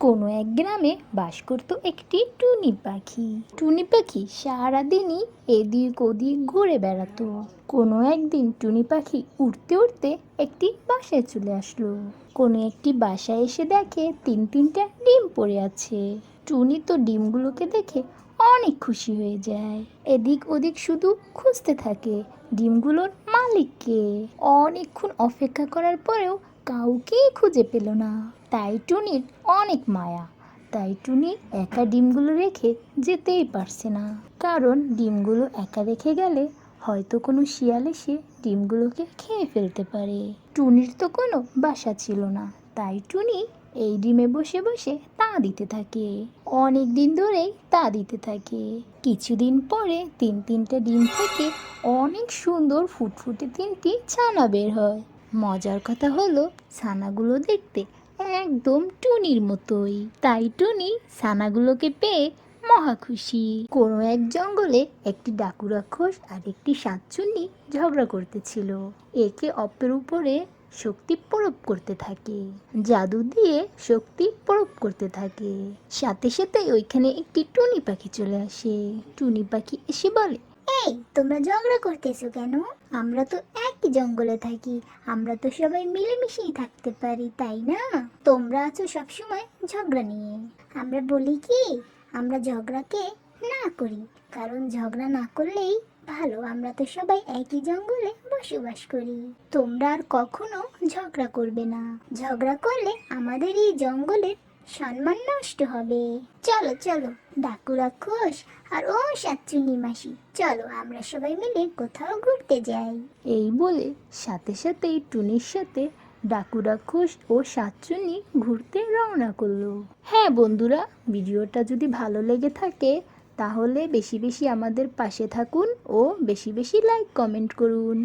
কোনো এক গ্রামে বাস করত একটি টুনি পাখি। টুনি পাখি সারাদিনই এদিক ওদিক ঘুরে বেড়াতো। কোনো একদিন টুনি পাখি উড়তে উড়তে একটি বাসায় চলে আসলো। কোনো একটি বাসায় এসে দেখে তিনটা ডিম পড়ে আছে। টুনি তো ডিমগুলোকে দেখে অনেক খুশি হয়ে যায়। এদিক ওদিক শুধু খুঁজতে থাকে ডিমগুলোর মালিককে। অনেকক্ষণ অপেক্ষা করার পরেও কাউকেই খুঁজে পেল না। তাই টুনির অনেক মায়া। তাই টুনি একা ডিমগুলো রেখে যেতেই পারছে না, কারণ ডিমগুলো একা রেখে গেলে হয়তো কোনো শিয়াল এসে ডিমগুলোকে খেয়ে ফেলতে পারে। টুনির তো কোনো বাসা ছিল না, তাই টুনি এই ডিমে বসে বসে তা দিতে থাকে। অনেক দিন ধরেই তা দিতে থাকে। কিছুদিন পরে তিনটে ডিম থেকে অনেক সুন্দর ফুটফুটে তিনটি ছানা বের হয়। মজার কথা হলো ছানাগুলো দেখতে একদম টুনির মতোই। তাই টুনি ছানাগুলোকে পেয়ে মহা খুশি। কোনো এক জঙ্গলে একটি ডাকু রাক্ষস আর একটি শাকচুন্নি ঝগড়া করতেছিল। একে অপরের উপরে শক্তি প্রয়োগ করতে থাকে, জাদু দিয়ে শক্তি প্রয়োগ করতে থাকে। সাথে সাথে ওইখানে একটি টুনি পাখি চলে আসে। টুনি পাখি এসে বলে, এই তোমরা ঝগড়া করতেছো কেন? আমরা তো একই জঙ্গলে থাকি, আমরা তো সবাই মিলেমিশেই থাকতে পারি, তাই না? তোমরা আছো সবসময় ঝগড়া নিয়ে। আমরা বলি কি, আমরা ঝগড়াকে না করি, কারণ ঝগড়া না করলেই ভালো। আমরা তো সবাই একই জঙ্গলে বসবাস করি। তোমরা আর কখনো ঝগড়া করবে না। ঝগড়া করলে আমাদের এই জঙ্গলের সম্মান নষ্ট হবে। চলো চলো ডাকু রাক্ষস আর ও শাকচুন্নি মাসি, চলো আমরা সবাই মিলে কোথাও ঘুরতে যাই। এই বলে সাথে সাথেই টুনির সাথে ডাকু রাক্ষস ও শাকচুন্নি ঘুরতে রওনা করলো। হ্যাঁ বন্ধুরা, ভিডিওটা যদি ভালো লেগে থাকে তাহলে বেশি বেশি আমাদের পাশে থাকুন ও বেশি বেশি লাইক কমেন্ট করুন।